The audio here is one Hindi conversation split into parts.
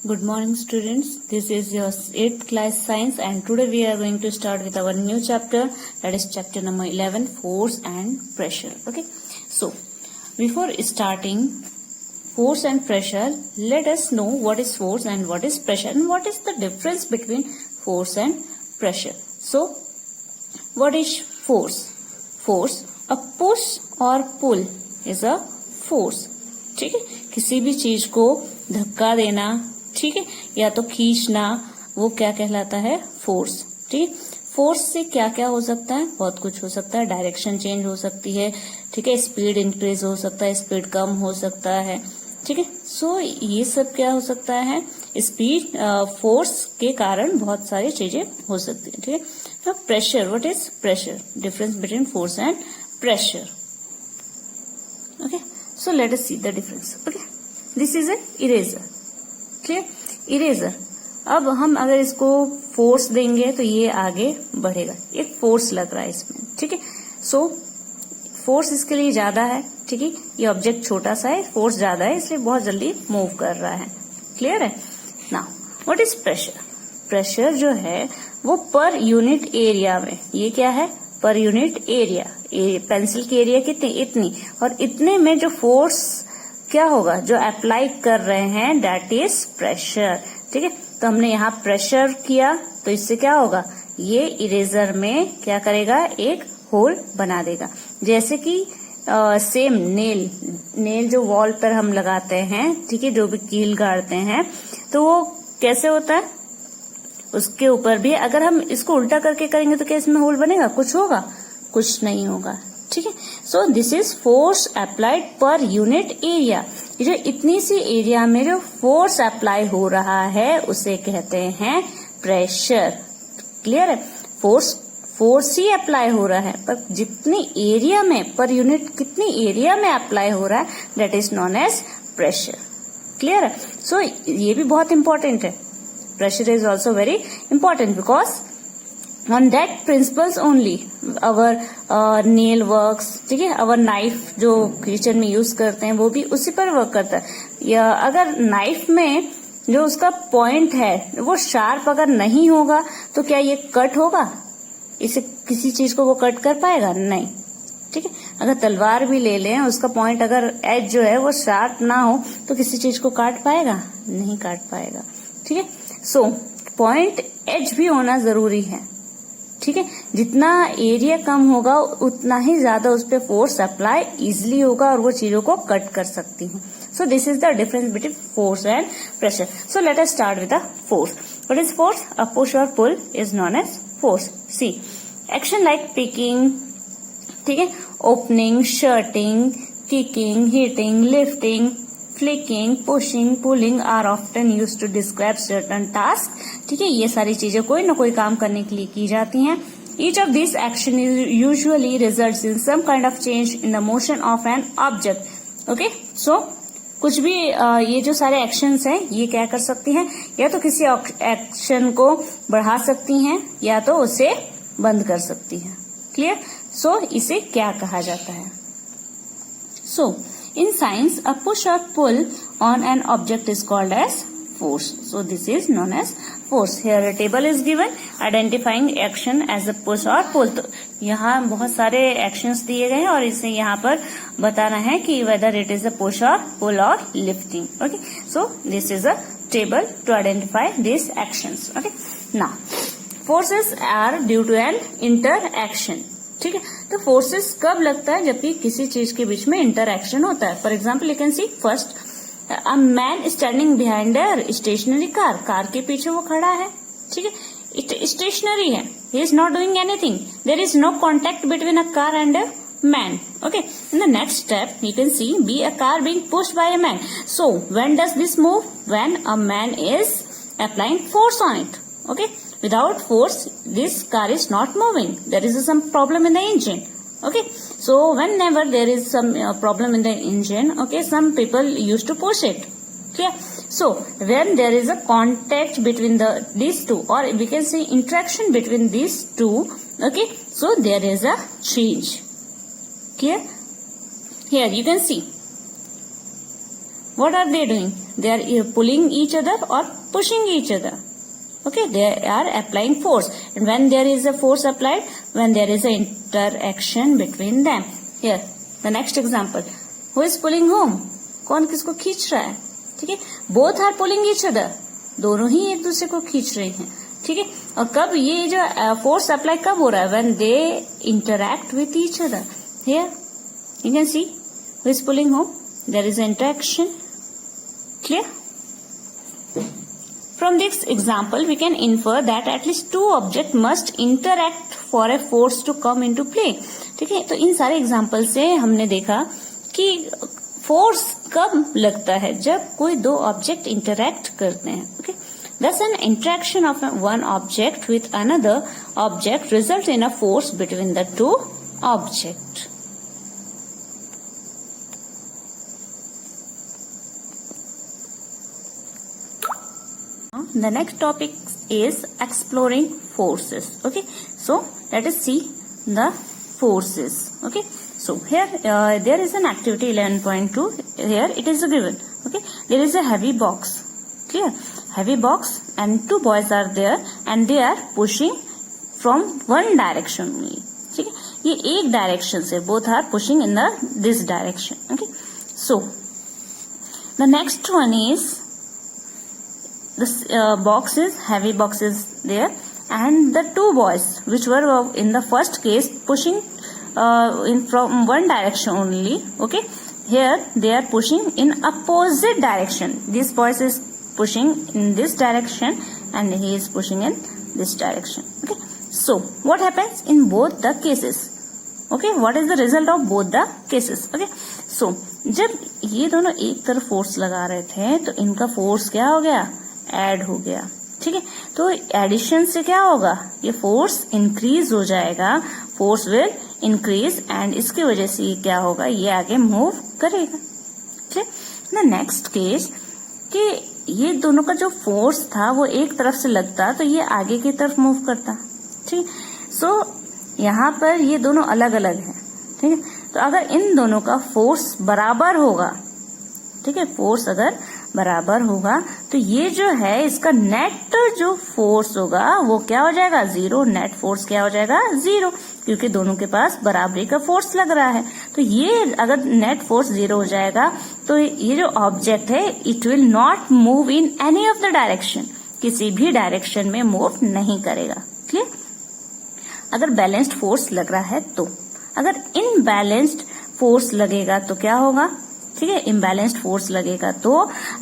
Good morning students, this is your 8th class science and today we are going to start with our new chapter, that is chapter number 11, force and pressure. Okay, so before starting force and pressure, let us know what is force and what is pressure and what is the difference between force and pressure. So what is force? Force, a push or pull is a force. ठीक है, किसी भी चीज को धक्का देना, ठीक है, या तो खींचना, वो क्या कहलाता है? फोर्स. ठीक, फोर्स से क्या क्या हो सकता है? बहुत कुछ हो सकता है. डायरेक्शन चेंज हो सकती है, ठीक है, स्पीड इंक्रीज हो सकता है, स्पीड कम हो सकता है, ठीक है. सो ये सब क्या हो सकता है? स्पीड फोर्स के कारण बहुत सारी चीजें हो सकती है. ठीक है. तो pressure, what is pressure? Difference between force and pressure. Okay, so let us see the difference. Okay, this is a eraser. Clear? Eraser. अब हम अगर इसको फोर्स देंगे तो ये आगे बढ़ेगा. एक फोर्स लग रहा है इसमें, ठीक है. सो फोर्स इसके लिए ज्यादा है, ठीक है. ये ऑब्जेक्ट छोटा सा है, फोर्स ज्यादा है, इसलिए बहुत जल्दी मूव कर रहा है. क्लियर है? Now what is pressure? Pressure जो है वो पर यूनिट एरिया में, ये क्या है? Per unit area. पेंसिल की एरिया कितनी? इतनी, और इतने में जो फोर्स क्या होगा जो अप्लाई कर रहे हैं, दैट इज प्रेशर. ठीक है. तो हमने यहाँ प्रेशर किया तो इससे क्या होगा? ये इरेजर में क्या करेगा? एक होल बना देगा. जैसे कि सेम नेल जो वॉल पर हम लगाते हैं, ठीक है, जो भी कील गाड़ते हैं, तो वो कैसे होता है? उसके ऊपर भी अगर हम इसको उल्टा करके करेंगे तो क्या इसमें होल बनेगा? कुछ होगा? कुछ नहीं होगा. ठीक है. So this is force applied per unit area. जो इतनी सी एरिया में जो फोर्स अप्लाई हो रहा है उसे कहते हैं प्रेशर. क्लियर है? फोर्स ही अप्लाई हो रहा है, पर जितनी एरिया में, पर यूनिट कितनी एरिया में अप्लाई हो रहा है, that is known as pressure. Clear है? सो ये भी बहुत इंपॉर्टेंट है. Pressure is also very important because on that principles only our nail works. ठीक है. our knife जो किचन में यूज करते हैं वो भी उसी पर वर्क करता है. या अगर नाइफ में जो उसका पॉइंट है वो शार्प अगर नहीं होगा तो क्या ये कट होगा? इसे किसी चीज को वो कट कर पाएगा? नहीं. ठीक है. अगर तलवार भी ले लें, उसका पॉइंट अगर एज जो है वो शार्प ना हो तो किसी चीज को काट पाएगा? नहीं काट पाएगा. ठीक है. सो पॉइंट एज भी होना जरूरी है. ठीक है. जितना एरिया कम होगा उतना ही ज्यादा उस पर फोर्स अप्लाई इजिली होगा और वो चीजों को कट कर सकती है. So this is the difference between force and pressure. So let us start with the force. What is force? A push or pull is known as force. See, action like picking, ठीक है, opening, shutting, kicking, hitting, lifting, flicking, pushing, pulling are often used to describe certain task. ठीक है. ये सारी चीजें कोई ना कोई काम करने के लिए की जाती हैं. Each of this action usually results in some kind of change in the motion of an object. Okay. So कुछ भी ये जो सारे एक्शंस हैं ये क्या कर सकती हैं? या तो किसी एक्शन को बढ़ा सकती हैं या तो उसे बंद कर सकती हैं. क्लियर? सो इसे क्या कहा जाता है? सो in science, a push or pull on an object is called as force. So this is known as force. Here a table is given identifying action as a push or pull. तो यहाँ बहुत सारे actions दिए गए हैं और इसे यहाँ पर बताना है कि whether it is a push or pull or lifting. Okay. So this is a table to identify these actions. Okay. Now, forces are due to an interaction. ठीक है. तो फोर्सेस कब लगता है? जबकि किसी चीज के बीच में इंटरएक्शन होता है. For example you can see first, a man standing behind a stationary car. Car के पीछे वो खड़ा है. ठीक है. स्टेशनरी है. He is not doing anything. There is no contact between a car and a man. Okay. In the next step you can see be a car being pushed by a man. So when does this move? When a man is applying force on it. Okay. Without force, this car is not moving. There is some problem in the engine. Okay. So whenever there is some problem in the engine, okay, some people used to push it. Clear? So when there is a contact between these two, or we can say interaction between these two, okay, so there is a change. Clear? Here you can see. What are they doing? they are pulling each other or pushing each other. Okay, they are applying force, and when there is a force applied, when there is an interaction between them. Here the next example, who is pulling whom? कौन किसको खींच रहा है? ठीक है, both are pulling each other, दोनों ही एक दूसरे को खींच रहे हैं. ठीक है, और कब ये जो फोर्स अप्लाई कब हो रहा है? When they interact with each other. Here you can see who is pulling home, there is interaction. Clear? From this example we can infer that at least two object must interact for a force to come into play. ठीक है, तो इन सारे एग्जाम्पल से हमने देखा कि फोर्स कब लगता है? जब कोई दो ऑब्जेक्ट इंटरैक्ट करते हैं. Okay, thus an interaction of one object with another object results in a force between the two objects. The next topic is exploring forces. Okay, so let us see the forces. Okay, so here there is an activity 11.2. Here it is given. Okay, there is a heavy box. Clear? Heavy box and two boys are there and they are pushing from one direction only. ठीक है, ये एक डायरेक्शन से, both are pushing in this direction. Okay, so the next one is this box is heavy box is there and the two boys which were in the first case pushing in from one direction only. Okay, here they are pushing in opposite direction. This boy is pushing in this direction and he is pushing in this direction. Okay, so what happens in both the cases? Okay, what is the result of both the cases? Okay, so जब ये दोनों एक तरफ फोर्स लगा रहे थे तो इनका फोर्स क्या हो गया? ऐड हो गया. ठीक है, तो एडिशन से क्या होगा? ये फोर्स इंक्रीज हो जाएगा, फोर्स विल इंक्रीज एंड इसकी वजह से ये क्या होगा? ये आगे मूव करेगा. ठीक, द नेक्स्ट केस कि ये दोनों का जो फोर्स था वो एक तरफ से लगता तो ये आगे की तरफ मूव करता. ठीक, सो यहाँ पर ये दोनों अलग अलग हैं. ठीक है, तो अगर इन दोनों का फोर्स बराबर होगा, ठीक है, फोर्स अगर बराबर होगा तो ये जो है इसका नेट जो फोर्स होगा वो क्या हो जाएगा? जीरो. नेट फोर्स क्या हो जाएगा? जीरो, क्योंकि दोनों के पास बराबरी का फोर्स लग रहा है. तो ये अगर नेट फोर्स जीरो हो जाएगा तो ये जो ऑब्जेक्ट है it will not move in any of the direction, किसी भी डायरेक्शन में मूव नहीं करेगा. क्लियर? अगर बैलेंस्ड फोर्स लग रहा है तो, अगर इनबैलेंस्ड फोर्स लगेगा तो क्या होगा? ठीक है, इम्बैलेंस्ड फोर्स लगेगा तो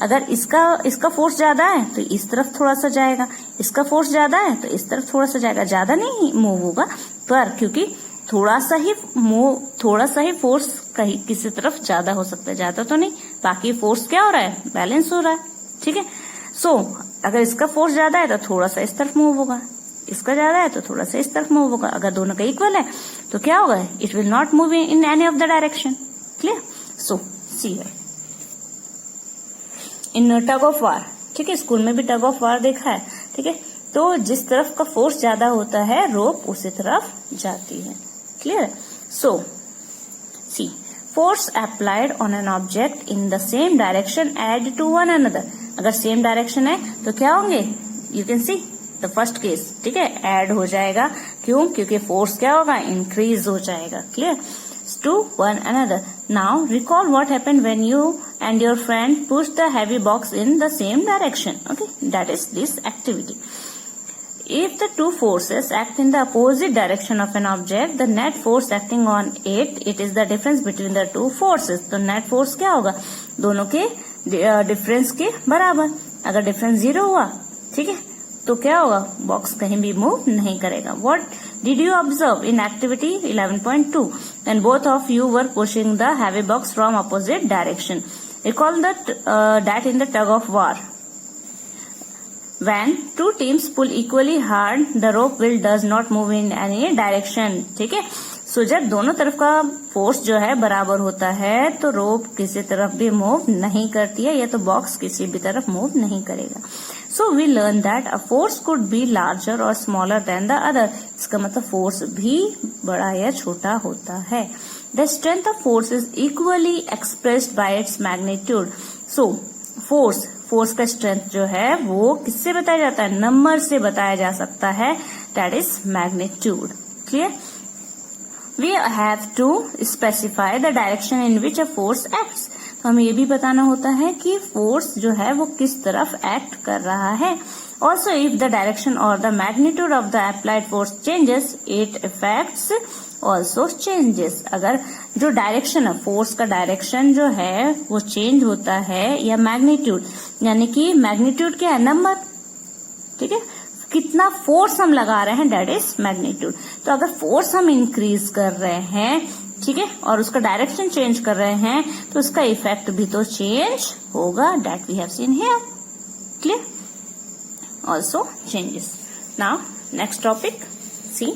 अगर इसका फोर्स ज्यादा है तो इस तरफ थोड़ा सा जाएगा, इसका फोर्स ज्यादा है तो इस तरफ थोड़ा सा जाएगा, ज्यादा नहीं मूव होगा, पर क्योंकि थोड़ा सा ही फोर्स कहीं किसी तरफ ज्यादा हो सकता है, ज्यादा तो नहीं, बाकी फोर्स क्या हो रहा है? बैलेंस हो रहा है. ठीक है, सो अगर इसका फोर्स ज्यादा है तो थोड़ा सा इस तरफ मूव होगा, इसका ज्यादा है तो थोड़ा सा इस तरफ मूव होगा. अगर दोनों का इक्वल है तो क्या होगा? It will not move in any of the direction. Clear? So see है इन टग ऑफ वार. ठीक है, स्कूल में भी टग ऑफ वार देखा है. ठीक है, तो जिस तरफ का फोर्स ज्यादा होता है रोप उसी तरफ जाती है. Clear? So see, force applied on an object in the same direction add to one another. अगर सेम डायरेक्शन है तो क्या होंगे? You can see the first case. ठीक है, ऐड हो जाएगा. क्यों? क्योंकि फोर्स क्या होगा? इंक्रीज हो जाएगा. Clear? To one another. Now recall what happened when you and your friend pushed the heavy box in the same direction. Okay, that is this activity. If the two forces act in the opposite direction of an object, the net force acting on it is the difference between the two forces. तो net force क्या होगा? दोनों के डिफरेंस के बराबर. अगर डिफरेंस जीरो हुआ, ठीक है, तो क्या होगा? बॉक्स कहीं भी मूव नहीं करेगा. What did you observe in activity 11.2 when both of you were pushing the heavy box from opposite direction? Recall that in the tug of war, when two teams pull equally hard, the rope does not move in any direction. ठीक है, सो जब दोनों तरफ का फोर्स जो है बराबर होता है तो रोप किसी तरफ भी मूव नहीं करती है, या तो बॉक्स किसी भी तरफ मूव नहीं करेगा. So we learn that a force could be larger और स्मॉलर देन द अदर. इसका मतलब फोर्स भी बड़ा या छोटा होता है. The strength of force is equally expressed by its magnitude. So force का स्ट्रेंथ जो है वो किससे बताया जाता है, नंबर से बताया जा सकता है, that is magnitude. Clear. We have to specify the direction in which a force acts. तो हमें ये भी बताना होता है कि फोर्स जो है वो किस तरफ एक्ट कर रहा है। ऑल्सो इफ द डायरेक्शन और the magnitude of the applied force changes, it effects also changes. अगर जो डायरेक्शन है, फोर्स का डायरेक्शन जो है वो चेंज होता है, या मैग्नीट्यूड, यानी कि मैग्नीट्यूड क्या है, नंबर, ठीक है, कितना फोर्स हम लगा रहे हैं, दैट इज मैग्नीट्यूड। तो अगर फोर्स हम इंक्रीज कर रहे हैं, ठीक है, और उसका डायरेक्शन चेंज कर रहे हैं, तो उसका इफेक्ट भी तो चेंज होगा, that we have seen here. Clear. Also changes. Now next topic, see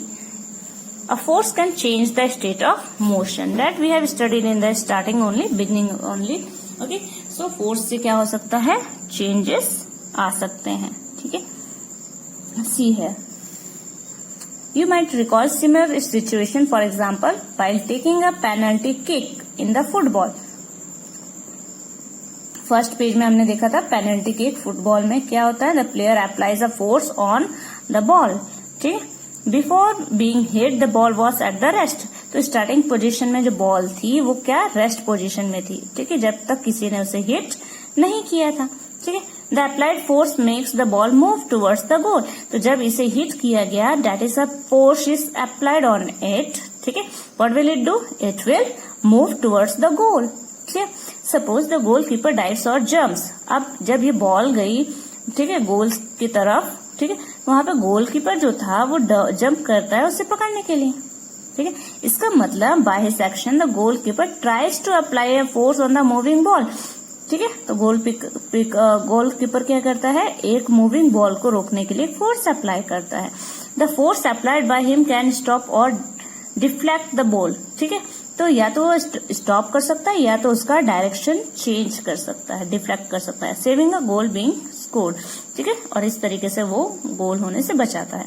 a force can change the state of motion, that we have studied in the starting only, beginning only. Okay, so force से क्या हो सकता है, changes आ सकते हैं, ठीक है। See here, you might recall similar situation, for example, while taking a penalty kick in the football. First page में हमने देखा था पेनल्टी किक फुटबॉल में क्या होता है, the player applies a force on the ball, ठीक है। Before being hit the ball was at the rest. तो स्टार्टिंग पोजीशन में जो बॉल थी वो क्या, रेस्ट पोजीशन में थी, ठीक है, जब तक किसी ने उसे हिट नहीं किया था, ठीक है। The applied force makes the ball move towards the goal. तो जब इसे हिट किया गया, that is a force is applied on it, ठीक है। What will it do, it will move towards the goal. Clear. Suppose the goal keeper dives और जंप्स। अब जब ये बॉल गई, ठीक है, गोल की तरफ, ठीक है, वहां पे गोलकीपर जो था वो जंप करता है उसे पकड़ने के लिए, ठीक है। इसका मतलब by his action the goalkeeper tries to apply a force on the moving ball, ठीक है। तो गोलकीपर क्या करता है, एक मूविंग बॉल को रोकने के लिए फोर्स अप्लाई करता है। The force applied by him can stop और डिफ्लेक्ट द बॉल, ठीक है। तो या तो वो स्टॉप कर सकता है या तो उसका डायरेक्शन चेंज कर सकता है, डिफ्लेक्ट कर सकता है, सेविंग अ गोल बीइंग स्कोर्ड, ठीक है। और इस तरीके से वो गोल होने से बचाता है।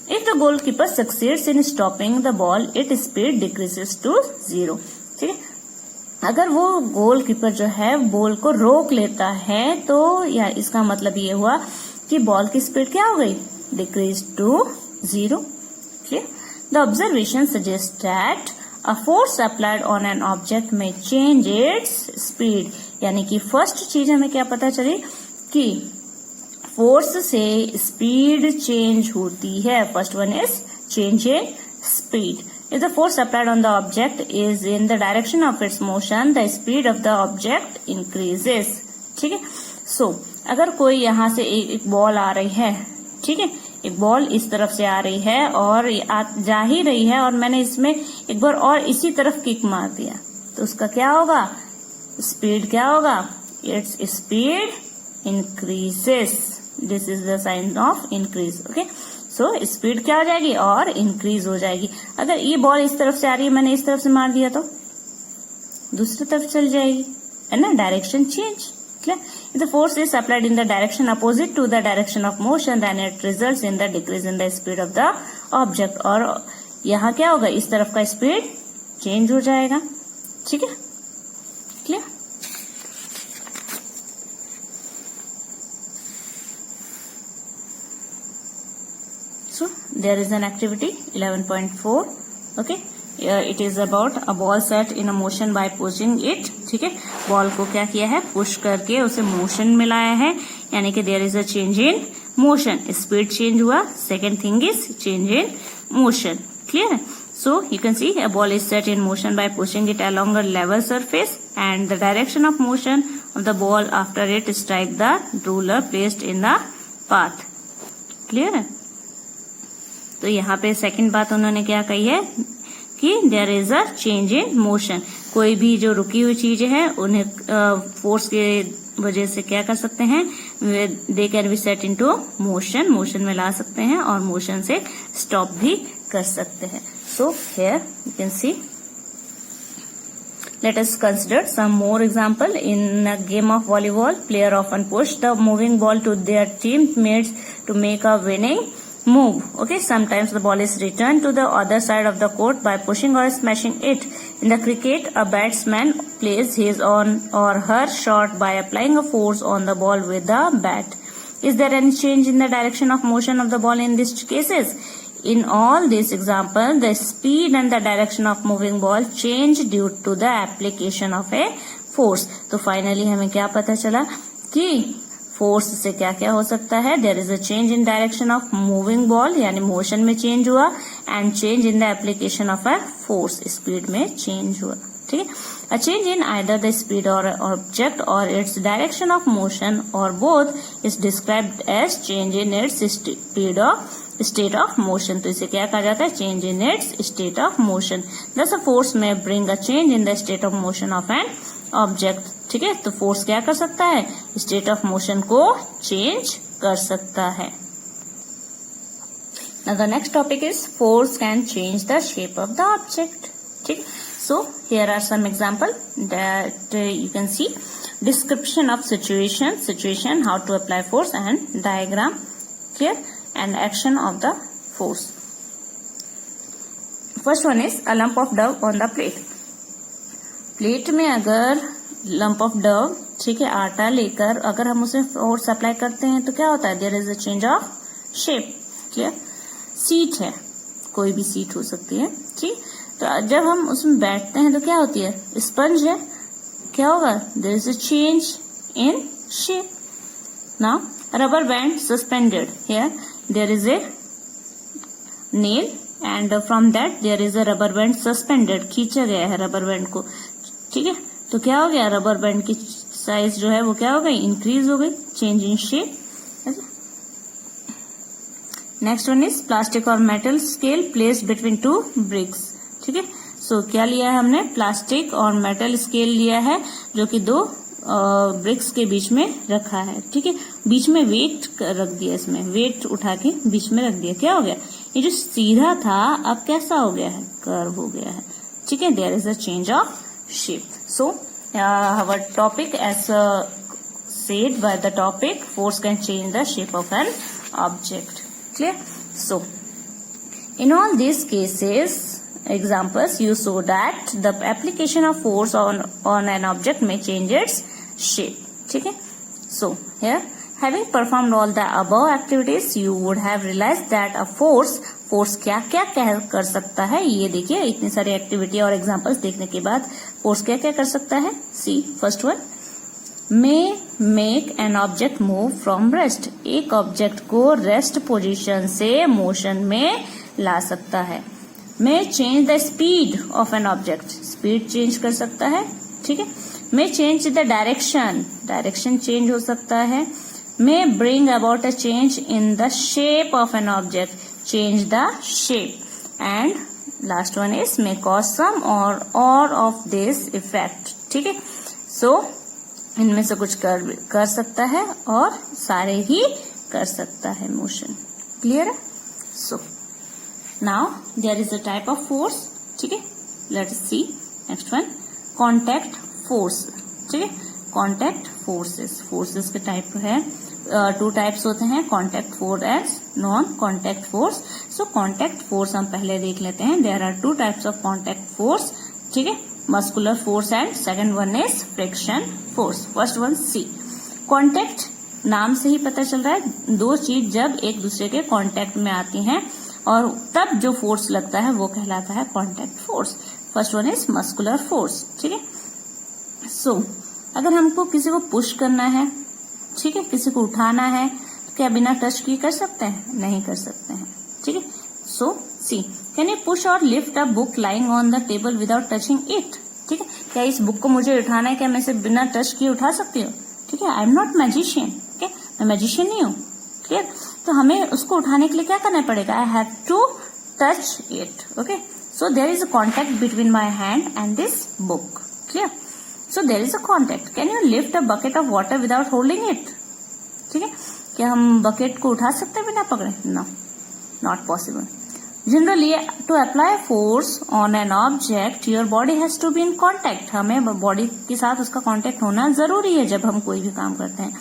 If the goalkeeper succeeds in stopping the ball, it speed decreases to 0, ठीक है। अगर वो गोल कीपर जो है बॉल को रोक लेता है, तो या इसका मतलब ये हुआ कि बॉल की स्पीड क्या हो गई, decrease to 0। Clear. The observation suggest that a force applied on an object may change its speed। यानी कि फर्स्ट चीज हमें क्या पता चली कि फोर्स से स्पीड चेंज होती है। First one is change in speed. If the force applied on the object is in the direction of its motion, the speed of the object increases, ठीक है। सो अगर कोई यहाँ से एक बॉल आ रही है, ठीक है, एक बॉल इस तरफ से आ रही है और जा ही रही है, और मैंने इसमें एक बार और इसी तरफ किक मार दिया, तो उसका क्या होगा, स्पीड क्या होगा, its speed increases. This is the sign of increase. Okay, so speed क्या हो जाएगी, और इंक्रीज हो जाएगी। अगर ये बॉल इस तरफ से आ रही है, मैंने इस तरफ से मार दिया, तो दूसरी तरफ चल जाएगी, है ना, direction change. If the force is applied in the direction opposite to the direction of motion, then it results in the decrease in the speed of the object। और यहाँ क्या होगा, इस तरफ का स्पीड चेंज हो जाएगा, ठीक है, clear. So there is an activity 11.4. Okay, it is about a ball set in a motion by pushing it। ठीक है, बॉल को क्या किया है, पुश करके उसे मोशन में लाया है, यानी कि there is a change in motion, speed change हुआ। Second thing is change in motion. Clear. So you can see a ball is set in motion by pushing it along a level surface and the direction of motion of the ball after it strike the ruler placed in the path। Clear है। तो यहाँ पे सेकंड बात उन्होंने क्या कही है कि there is a change in motion. कोई भी जो रुकी हुई चीज है उन्हें फोर्स के वजह से क्या कर सकते हैं, they can be set into motion, motion में ला सकते हैं, और मोशन से स्टॉप भी कर सकते हैं। So here you can C, let us consider some more example. In a game of volleyball, player often push the moving ball to their teammates to make a winning move। Okay, sometimes the ball is returned to the other side of the court by pushing or smashing it In the cricket, a batsman plays his on or her shot by applying a force on the ball with the bat. Is there any change in the direction of motion of the ball in these cases? In all these examples, the speed and the direction of moving ball change due to the application of a force. तो finally हमें क्या पता चला कि फोर्स से क्या क्या हो सकता है. There is a change in direction of moving ball, यानी मोशन में चेंज हुआ, and change in the application of a force, speed में चेंज हुआ. ठीक है. A change in either the speed or object or its direction of motion or both is described as change in its speed of state of motion. तो इसे क्या कहा जाता है? Change in its state of motion. दस अ फोर्स में bring a change in the state of motion of an object. ठीक है. तो फोर्स क्या कर सकता है? स्टेट ऑफ मोशन को चेंज कर सकता है. Now the next topic is force can change the shape of the object. ठीक. So here are some example that you can see. Description of situation, how to apply force, and diagram here, and action of the force. First one is a lump of dough on the plate. Plate में अगर लंप ऑफ डव, ठीक है, आटा लेकर अगर हम उसे फोर्स अप्लाई करते हैं तो क्या होता है? There is a change of shape. Clear. सीट है, कोई भी सीट हो सकती है. ठीक. तो जब हम उसमें बैठते हैं तो क्या होती है? स्पंज है, क्या होगा? There is a change in shape. Now rubber band suspended, here there is a nail and from that there is a rubber band suspended, खींचा गया है रबर बैंड को. ठीक है. तो क्या हो गया? रबर बैंड की साइज जो है वो क्या हो गई? इंक्रीज हो गई, change in shape. Next one is plastic और metal scale placed between two bricks. ठीक है. सो क्या लिया है हमने? प्लास्टिक और मेटल स्केल लिया है जो कि दो ब्रिक्स के बीच में रखा है. ठीक है. बीच में वेट रख दिया, इसमें वेट उठा के बीच में रख दिया. क्या हो गया? ये जो सीधा था अब कैसा हो गया है? कर्व हो गया है. ठीक है. There is a change of shape. So our topic, as said by the topic, force can change the shape of an object. Clear? So in all these cases, examples, you show that the application of force on an object may change its shape. ठीक है. So here, having performed all the above activities, you would have realized that a force क्या क्या कर सकता है. ये देखिए, इतनी सारी एक्टिविटी और एग्जांपल्स देखने के बाद फोर्स क्या क्या कर सकता है. See first one, may make an object move from rest. एक ऑब्जेक्ट को रेस्ट पोजीशन से मोशन में ला सकता है. May change the speed of an object, speed change कर सकता है. ठीक है. May change the direction change हो सकता है. May bring about a change in the shape of an object, change the shape. And last one is may cause some or all of this effect. ठीक है. So इनमें से कुछ कर सकता है और सारे ही कर सकता है मोशन. क्लियर है? So now there is a type of force. ठीक है. Let us see next one, contact force. ठीक है. contact forces के टाइप है. टू टाइप्स होते हैं, contact force and non contact force. So contact force हम पहले देख लेते हैं. There are two types of contact force. ठीक है. Muscular force and second one is friction force. First one see. Contact, नाम से ही पता चल रहा है, दो चीज जब एक दूसरे के कॉन्टैक्ट में आती हैं और तब जो फोर्स लगता है वो कहलाता है contact force. First one is muscular force. ठीक है. सो अगर हमको किसी को पुश करना है, ठीक है, किसी को उठाना है, तो क्या बिना टच किए कर सकते हैं? नहीं कर सकते हैं. ठीक है. सो सी, कैन यू पुश और lift a book lying on the table without touching it. ठीक है. क्या इस बुक को मुझे उठाना है, क्या मैं इसे बिना टच किए उठा सकती हूँ? ठीक है. I am not magician. ठीक है. मैं मैजिशियन नहीं हूँ. क्लियर. तो हमें उसको उठाने के लिए क्या करना पड़ेगा? I have to touch it. Okay. So there is a contact between my hand and this book. Clear. So there is a contact. Can you lift a bucket of water without holding it? ठीक है. क्या हम बकेट को उठा सकते हैं बिना पकड़े? No, not possible. Generally, to apply force on an object, your body has to be in contact. हमें बॉडी के साथ उसका कांटेक्ट होना जरूरी है जब हम कोई भी काम करते हैं.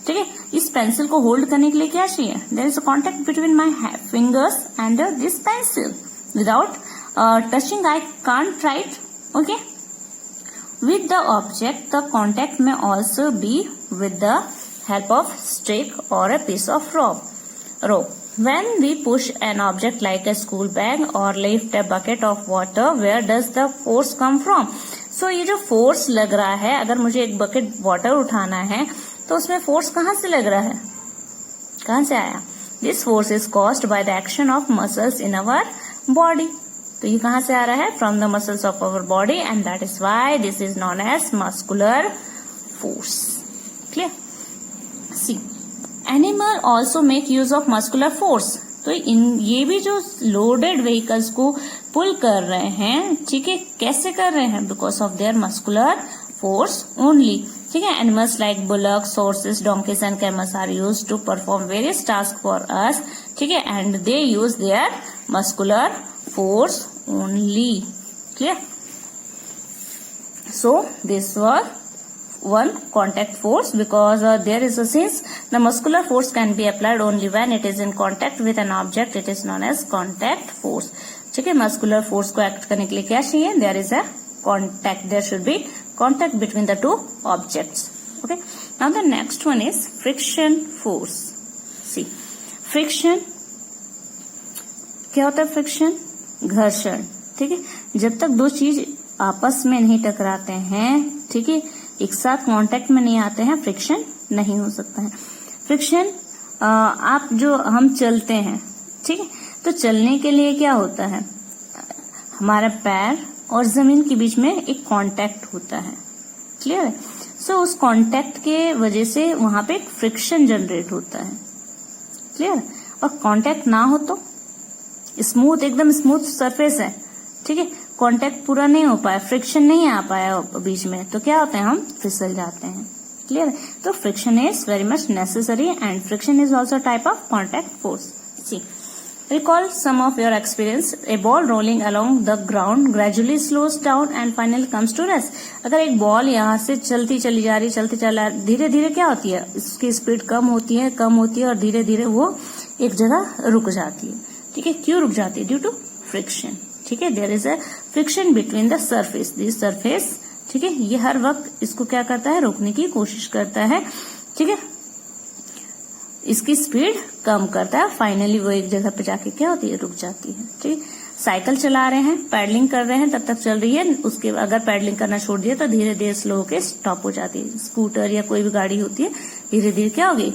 ठीक है. इस पेंसिल को होल्ड करने के लिए क्या चाहिए? There is a contact between my fingers and this pencil. Without touching, I can't write. Okay. With the object, the contact may also be with the help of stick or a piece of rope. When we push an object like a school bag or lift a bucket of water, where does the force come from? So ये जो फोर्स लग रहा है, अगर मुझे एक बकेट वाटर उठाना है तो उसमें फोर्स कहाँ से लग रहा है, कहाँ से आया? This force is caused by the action of muscles in our body. तो ये कहाँ से आ रहा है? From the muscles of our body, and that is why this is known as muscular force. Clear? See, animal also make use of muscular force. तो ये भी जो लोडेड व्हीकल्स को पुल कर रहे हैं, ठीक है, कैसे कर रहे हैं? Because of their muscular force only. ठीक है, animals like bullocks, horses, donkeys and camels are used to perform various task for us. ठीक है, and they use their muscular force only. Clear? So this was one contact force, because there is a since the muscular force can be applied only when it is in contact with an object, it is known as contact force. ठीक है, muscular force को act करने के लिए क्या चाहिए? There is a contact. There should be contact between the two objects. Okay. Now the next one is friction force. See, friction क्या होता है? फ्रिक्शन घर्षण. ठीक है, जब तक दो चीज आपस में नहीं टकराते हैं, ठीक है, एक साथ कांटेक्ट में नहीं आते हैं, फ्रिक्शन नहीं हो सकता है. फ्रिक्शन आप जो हम चलते हैं, ठीक है, तो चलने के लिए क्या होता है? हमारा पैर और जमीन के बीच में एक कांटेक्ट होता है. क्लियर है? सो उस कांटेक्ट के वजह से वहां पे एक फ्रिक्शन जनरेट होता है. क्लियर? और कांटेक्ट ना हो तो स्मूथ, एकदम स्मूथ सरफेस है, ठीक है, कांटेक्ट पूरा नहीं हो पाया, फ्रिक्शन नहीं आ पाया बीच में, तो क्या होता है? हम फिसल जाते हैं. क्लियर? तो friction is very much necessary, and friction is also type of contact force. See, recall some of your experience. A ball rolling along the ground gradually slows down and finally comes to rest. अगर एक बॉल यहाँ से चलती चली जा रही, चलती चला, धीरे धीरे क्या होती है? इसकी स्पीड कम होती है और धीरे धीरे वो एक जगह रुक जाती है. ठीक है, क्यों रुक जाती है? Due to friction. ठीक है, there is a friction between the surface. This surface, ठीक है, ये हर वक्त इसको क्या करता है? रोकने की कोशिश करता है. ठीक है, इसकी स्पीड कम करता है, फाइनली वो एक जगह पे जाके क्या होती है? रुक जाती है. ठीक, साइकिल चला रहे हैं, पैडलिंग कर रहे हैं, तब तक चल रही है, उसके अगर पैडलिंग करना छोड़ दिया तो धीरे धीरे स्लो होके स्टॉप हो जाती है. स्कूटर या कोई भी गाड़ी होती है, धीरे धीरे क्या होगी?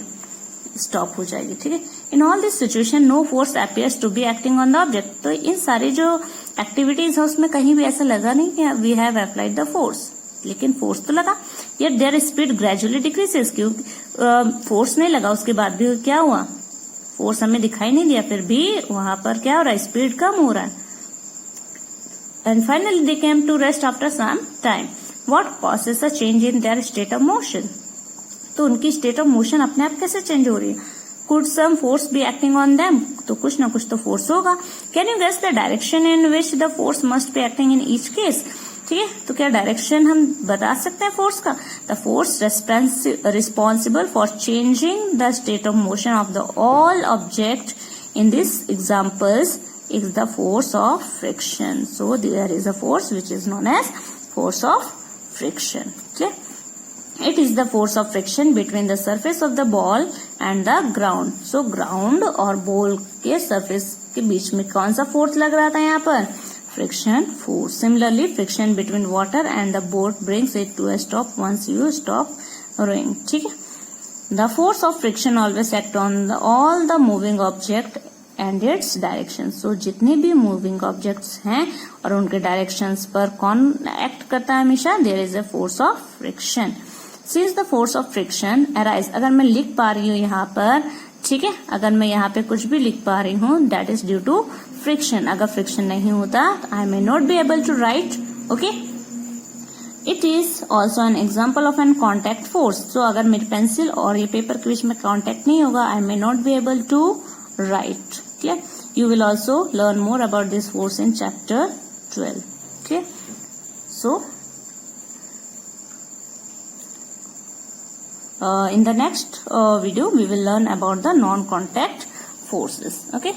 स्टॉप हो जाएगी. ठीक है, in all this situation no force appears to be acting on the object. तो इन सारी जो एक्टिविटीज है उसमें कहीं भी ऐसा लगा नहीं कि we have applied the force, लेकिन फोर्स तो लगा. Yet their speed gradually decreases. क्योंकि फोर्स नहीं लगा, उसके बाद भी क्या हुआ? फोर्स हमें दिखाई नहीं दिया, फिर भी वहां पर क्या हो रहा है? स्पीड कम हो रहा है. And finally they came to rest after some time. What causes a change in their state of motion. तो उनकी स्टेट ऑफ मोशन अपने आप कैसे चेंज हो रही है? Could some force be acting on them. तो कुछ ना कुछ तो फोर्स होगा. Can you guess the direction in which the force must be acting in each case. ठीक है, तो क्या डायरेक्शन हम बता सकते हैं फोर्स का? The force responsible for changing the state of motion of the all object in this examples is the force of friction. So there is a force which is known as force of friction. Clear? It is the force of friction between the surface of the ball and the ground. So ground और ball के surface के बीच में कौन सा force लग रहा था यहाँ पर? Friction force. Similarly, friction between water and the boat brings it to a stop once you stop rowing. ठीक है? The force of friction always act on all the moving object and its direction. So जितने भी moving objects हैं और उनके directions पर कौन act करता है हमेशा? There is a force of friction. Since the force of friction arise, अगर मैं लिख पा रही हूँ यहाँ पर, ठीक है, अगर मैं यहाँ पे कुछ भी लिख पा रही हूँ, that is due to friction. अगर friction नहीं होता, I may not be able to write. Okay? It is also an example of an contact force. So अगर मेरी पेंसिल और ये पेपर के बीच में कांटेक्ट नहीं होगा, I may not be able to write. Clear? You will also learn more about this force in chapter 12. Clear? So in the next video we will learn about the non-contact forces. Okay.